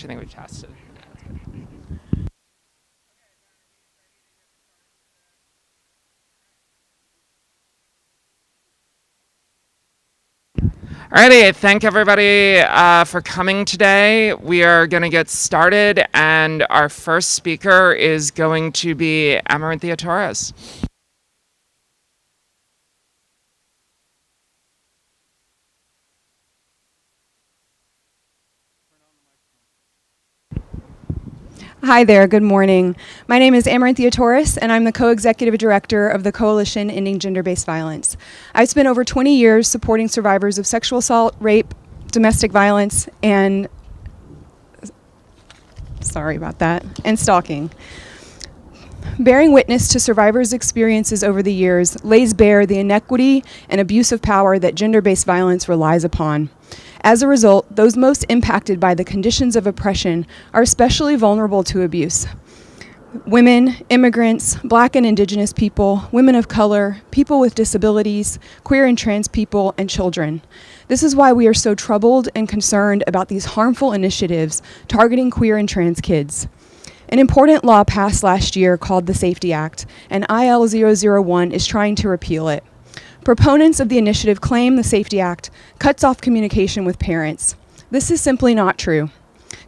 actually think we've tested. Alrighty, thank everybody for coming today. We are going to get started, and our first speaker is going to be Amaranthia Torres. Hi there, good morning. My name is Amaranthia Torres, and I'm the co-executive director of the Coalition Ending Gender-Based Violence. I've spent over 20 years supporting survivors of sexual assault, rape, domestic violence, and stalking. Bearing witness to survivors' experiences over the years lays bare the inequity and abuse of power that gender-based violence relies upon. As a result, those most impacted by the conditions of oppression are especially vulnerable to abuse. Women, immigrants, Black and Indigenous people, women of color, people with disabilities, queer and trans people, and children. This is why we are so troubled and concerned about these harmful initiatives targeting queer and trans kids. An important law passed last year called the Safety Act, and IL-001 is trying to repeal it. Proponents of the initiative claim the Safety Act cuts off communication with parents. This is simply not true.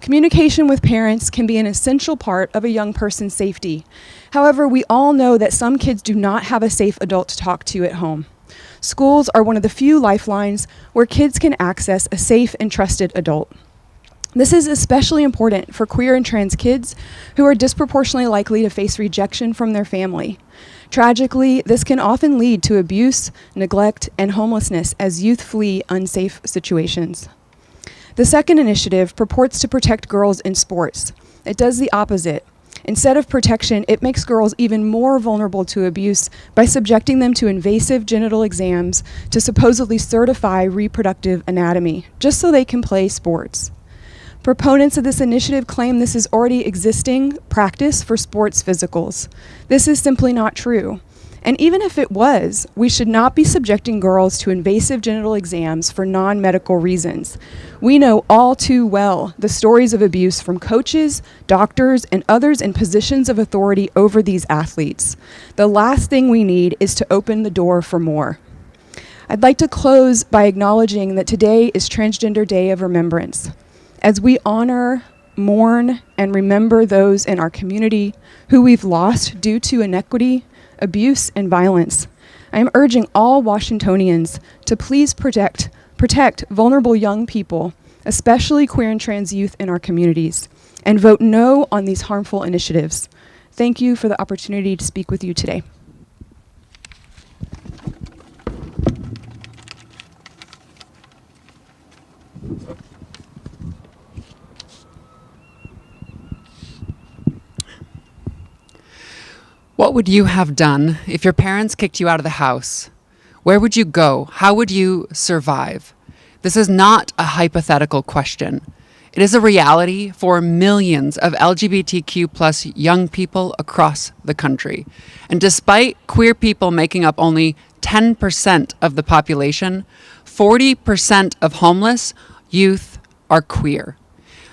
Communication with parents can be an essential part of a young person's safety. However, we all know that some kids do not have a safe adult to talk to at home. Schools are one of the few lifelines where kids can access a safe and trusted adult. This is especially important for queer and trans kids who are disproportionately likely to face rejection from their family. Tragically, this can often lead to abuse, neglect, and homelessness as youth flee unsafe situations. The second initiative purports to protect girls in sports. It does the opposite. Instead of protection, it makes girls even more vulnerable to abuse by subjecting them to invasive genital exams to supposedly certify reproductive anatomy, just so they can play sports. Proponents of this initiative claim this is already existing practice for sports physicals. This is simply not true. And even if it was, we should not be subjecting girls to invasive genital exams for non-medical reasons. We know all too well the stories of abuse from coaches, doctors, and others in positions of authority over these athletes. The last thing we need is to open the door for more. I'd like to close by acknowledging that today is Transgender Day of Remembrance. As we honor, mourn, and remember those in our community who we've lost due to inequity, abuse, and violence, I am urging all Washingtonians to please protect vulnerable young people, especially queer and trans youth in our communities, and vote no on these harmful initiatives. Thank you for the opportunity to speak with you today. What would you have done if your parents kicked you out of the house? Where would you go? How would you survive? This is not a hypothetical question. It is a reality for millions of LGBTQ plus young people across the country. And despite queer people making up only 10% of the population, 40% of homeless youth are queer.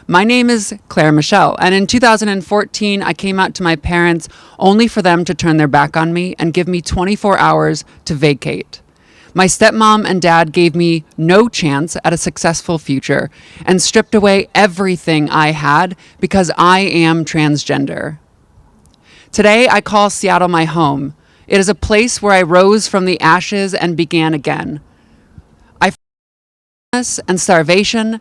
My name is Claire Michelle, and in 2014, I came out to my parents only for them to turn their back on me and give me 24 hours to vacate. My stepmom and dad gave me no chance at a successful future and stripped away everything I had because I am transgender. Today, I call Seattle my home. It is a place where I rose from the ashes and began again. I faced and starvation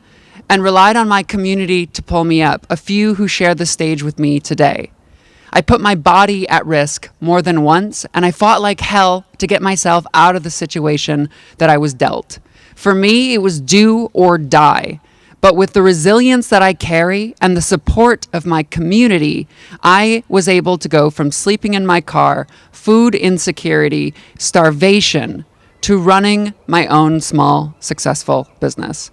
and relied on my community to pull me up, a few who share the stage with me today. I put my body at risk more than once, and I fought like hell to get myself out of the situation that I was dealt. For me, it was do or die. But with the resilience that I carry and the support of my community, I was able to go from sleeping in my car, food insecurity, starvation, to running my own small, successful business.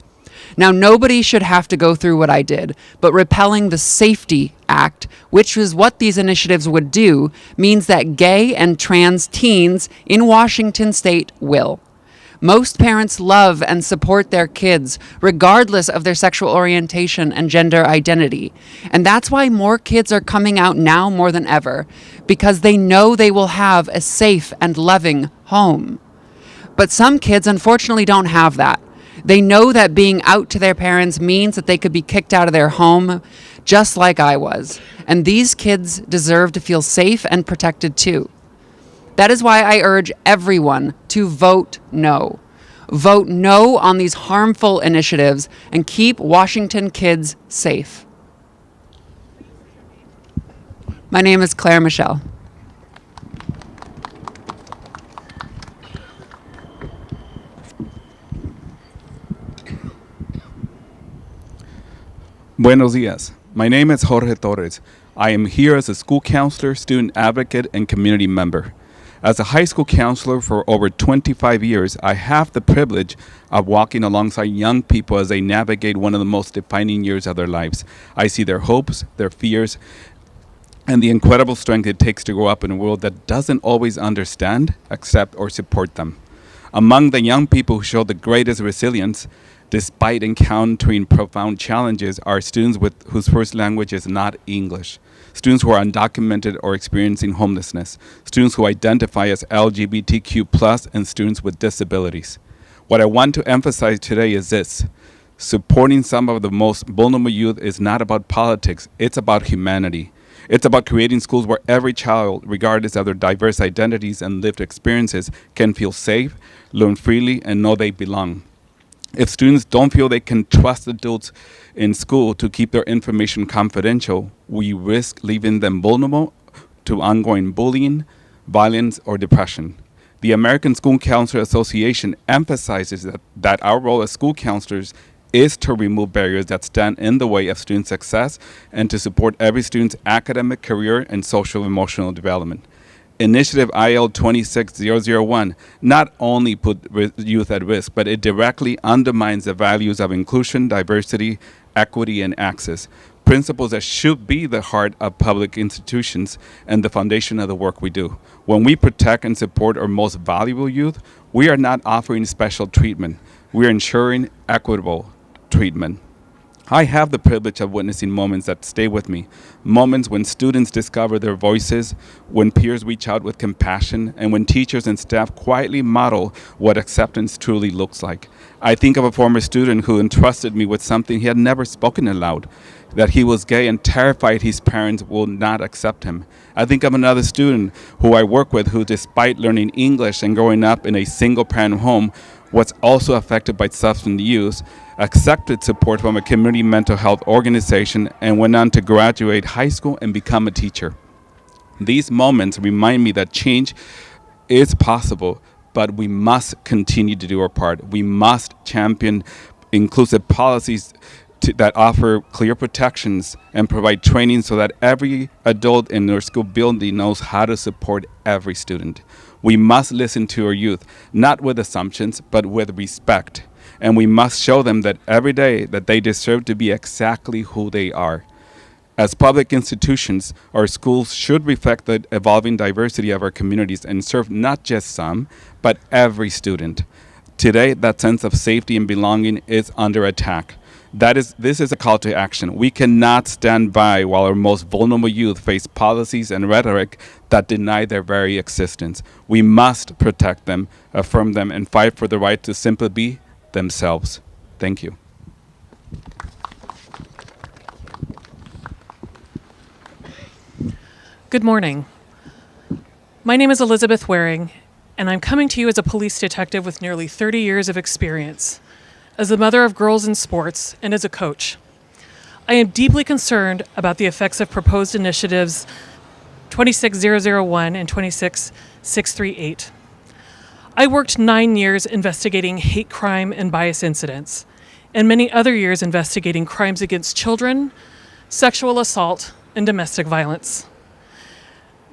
Now, nobody should have to go through what I did, but repealing the Safety Act, which is what these initiatives would do, means that gay and trans teens in Washington state will. Most parents love and support their kids, regardless of their sexual orientation and gender identity. And that's why more kids are coming out now more than ever, because they know they will have a safe and loving home. But some kids unfortunately don't have that. They know that being out to their parents means that they could be kicked out of their home, just like I was. And these kids deserve to feel safe and protected too. That is why I urge everyone to vote no. Vote no on these harmful initiatives and keep Washington kids safe. My name is Claire Michelle. Buenos dias. My name is Jorge Torres. I am here as a school counselor, student advocate, and community member. As a high school counselor for over 25 years, I have the privilege of walking alongside young people as they navigate one of the most defining years of their lives. I see their hopes, their fears, and the incredible strength it takes to grow up in a world that doesn't always understand, accept, or support them. Among the young people who show the greatest resilience, despite encountering profound challenges, are students whose first language is not English, students who are undocumented or experiencing homelessness, students who identify as LGBTQ+, and students with disabilities. What I want to emphasize today is this: supporting some of the most vulnerable youth is not about politics, it's about humanity. It's about creating schools where every child, regardless of their diverse identities and lived experiences, can feel safe, learn freely, and know they belong. If students don't feel they can trust adults in school to keep their information confidential, we risk leaving them vulnerable to ongoing bullying, violence, or depression. The American School Counselor Association emphasizes that our role as school counselors is to remove barriers that stand in the way of student success and to support every student's academic, career, and social emotional development. Initiative IL 26001 not only put youth at risk, but it directly undermines the values of inclusion, diversity, equity, and access, principles that should be the heart of public institutions and the foundation of the work we do. When we protect and support our most valuable youth, we are not offering special treatment. We are ensuring equitable treatment. I have the privilege of witnessing moments that stay with me, moments when students discover their voices, when peers reach out with compassion, and when teachers and staff quietly model what acceptance truly looks like. I think of a former student who entrusted me with something he had never spoken aloud, that he was gay and terrified his parents will not accept him. I think of another student who I work with who, despite learning English and growing up in a single-parent home, was also affected by substance use, accepted support from a community mental health organization, and went on to graduate high school and become a teacher. These moments remind me that change is possible, but we must continue to do our part. We must champion inclusive policies that offer clear protections and provide training so that every adult in our school building knows how to support every student. We must listen to our youth, not with assumptions, but with respect. And we must show them that every day that they deserve to be exactly who they are. As public institutions, our schools should reflect the evolving diversity of our communities and serve not just some, but every student. Today, that sense of safety and belonging is under attack. This is a call to action. We cannot stand by while our most vulnerable youth face policies and rhetoric that deny their very existence. We must protect them, affirm them, and fight for the right to simply be themselves. Thank you. Good morning. My name is Elizabeth Waring, and I'm coming to you as a police detective with nearly 30 years of experience, as a mother of girls in sports, and as a coach. I am deeply concerned about the effects of proposed initiatives 26001 and 26638. I worked 9 years investigating hate crime and bias incidents, and many other years investigating crimes against children, sexual assault, and domestic violence.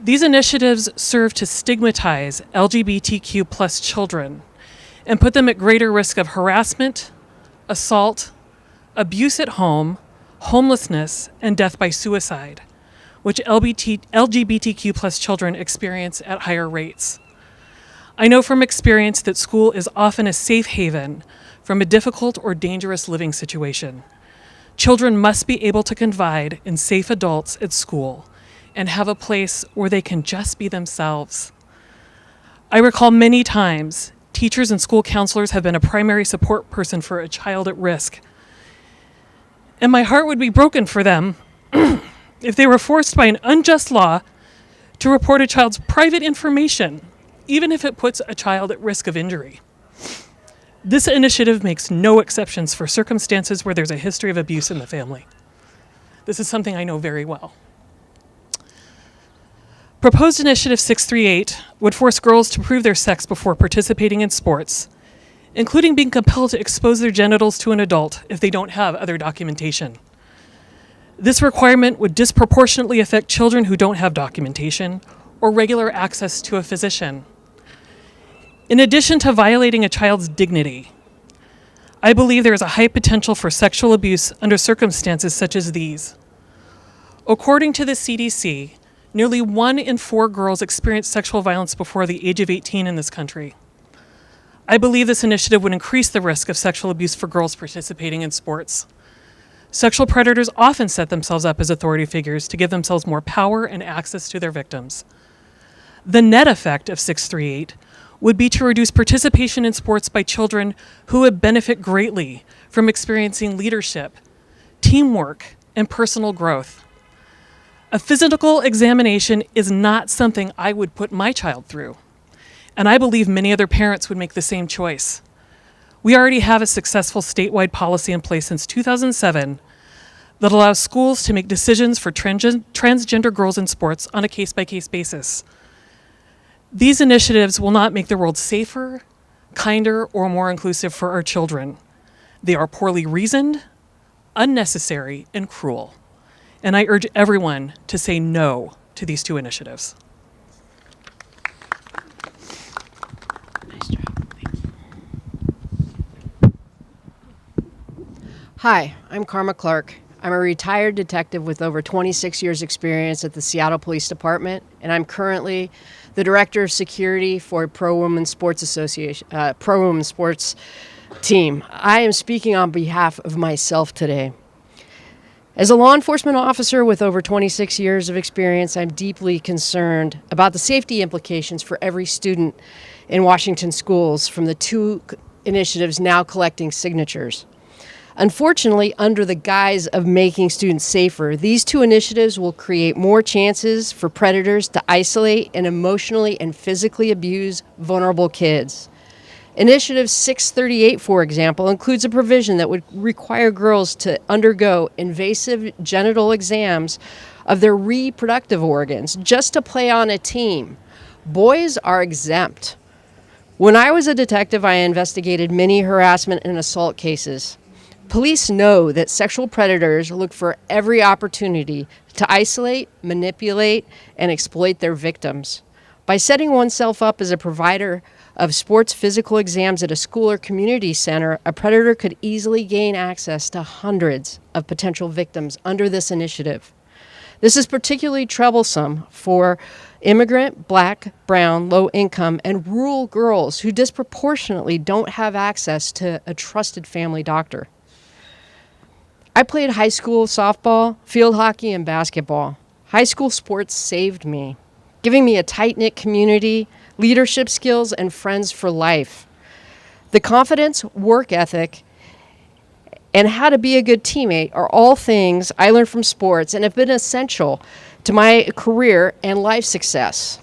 These initiatives serve to stigmatize LGBTQ+ children and put them at greater risk of harassment, assault, abuse at home, homelessness, and death by suicide, which LGBTQ+ children experience at higher rates. I know from experience that school is often a safe haven from a difficult or dangerous living situation. Children must be able to confide in safe adults at school and have a place where they can just be themselves. I recall many times teachers and school counselors have been a primary support person for a child at risk. And my heart would be broken for them if they were forced by an unjust law to report a child's private information, even if it puts a child at risk of injury. This initiative makes no exceptions for circumstances where there's a history of abuse in the family. This is something I know very well. Proposed Initiative 638 would force girls to prove their sex before participating in sports, including being compelled to expose their genitals to an adult if they don't have other documentation. This requirement would disproportionately affect children who don't have documentation or regular access to a physician. In addition to violating a child's dignity, I believe there is a high potential for sexual abuse under circumstances such as these. According to the CDC, nearly 1 in 4 girls experience sexual violence before the age of 18 in this country. I believe this initiative would increase the risk of sexual abuse for girls participating in sports. Sexual predators often set themselves up as authority figures to give themselves more power and access to their victims. The net effect of 638 would be to reduce participation in sports by children who would benefit greatly from experiencing leadership, teamwork, and personal growth. A physical examination is not something I would put my child through, and I believe many other parents would make the same choice. We already have a successful statewide policy in place since 2007 that allows schools to make decisions for transgender girls in sports on a case-by-case basis. These initiatives will not make the world safer, kinder, or more inclusive for our children. They are poorly reasoned, unnecessary, and cruel. And I urge everyone to say no to these 2 initiatives. Hi, I'm Karma Clark. I'm a retired detective with over 26 years experience at the Seattle Police Department, and I'm currently the Director of Security for Pro-Women Sports Association, Pro-Women Sports team. I am speaking on behalf of myself today. As a law enforcement officer with over 26 years of experience, I'm deeply concerned about the safety implications for every student in Washington schools from the 2 initiatives now collecting signatures. Unfortunately, under the guise of making students safer, these 2 initiatives will create more chances for predators to isolate and emotionally and physically abuse vulnerable kids. Initiative 638, for example, includes a provision that would require girls to undergo invasive genital exams of their reproductive organs just to play on a team. Boys are exempt. When I was a detective, I investigated many harassment and assault cases. Police know that sexual predators look for every opportunity to isolate, manipulate, and exploit their victims. By setting oneself up as a provider of sports physical exams at a school or community center, a predator could easily gain access to hundreds of potential victims under this initiative. This is particularly troublesome for immigrant, Black, brown, low-income, and rural girls who disproportionately don't have access to a trusted family doctor. I played high school softball, field hockey, and basketball. High school sports saved me, giving me a tight-knit community, leadership skills, and friends for life. The confidence, work ethic, and how to be a good teammate are all things I learned from sports and have been essential to my career and life success.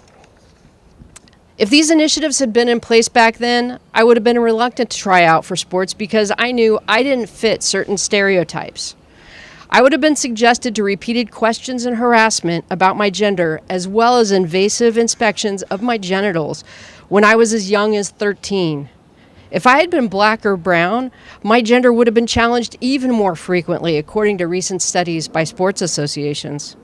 If these initiatives had been in place back then, I would have been reluctant to try out for sports because I knew I didn't fit certain stereotypes. I would have been subjected to repeated questions and harassment about my gender, as well as invasive inspections of my genitals when I was as young as 13. If I had been Black or brown, my gender would have been challenged even more frequently, according to recent studies by sports associations.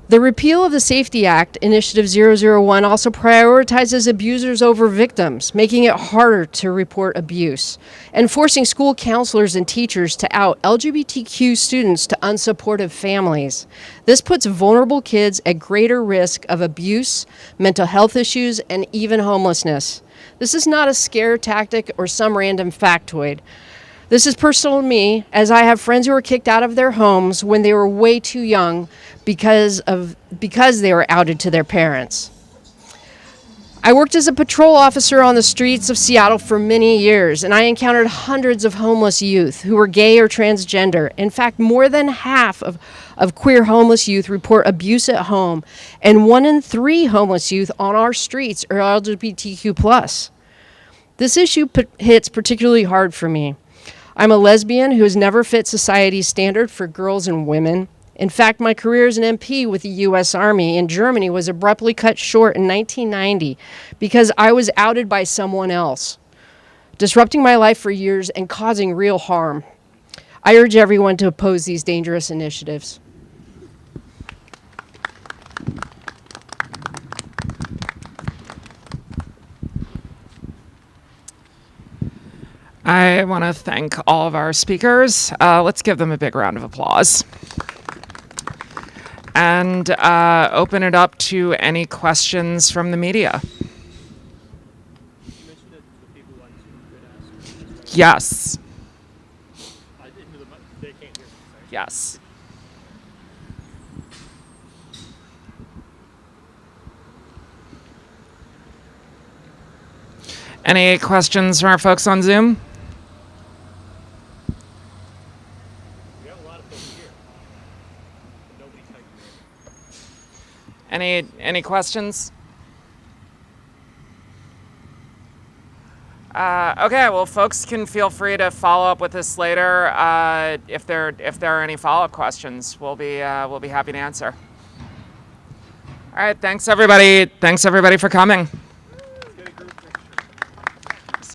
The repeal of the Safety Act, Initiative 001, also prioritizes abusers over victims, making it harder to report abuse, and forcing school counselors and teachers to out LGBTQ students to unsupportive families. This puts vulnerable kids at greater risk of abuse, mental health issues, and even homelessness. This is not a scare tactic or some random factoid. This is personal to me, as I have friends who were kicked out of their homes when they were way too young because they were outed to their parents. I worked as a patrol officer on the streets of Seattle for many years, and I encountered hundreds of homeless youth who were gay or transgender. In fact, more than half of queer homeless youth report abuse at home, and 1 in 3 homeless youth on our streets are LGBTQ+. This issue hits particularly hard for me. I'm a lesbian who has never fit society's standard for girls and women. In fact, my career as an MP with the U.S. Army in Germany was abruptly cut short in 1990 because I was outed by someone else, disrupting my life for years and causing real harm. I urge everyone to oppose these dangerous initiatives. I want to thank all of our speakers. Let's give them a big round of applause. And open it up to any questions from the media. Yes. Yes. Any questions from our folks on Zoom? Any questions? Okay, well, folks can feel free to follow up with us later if there are any follow-up questions. We'll be happy to answer. All right, thanks everybody. Thanks everybody for coming.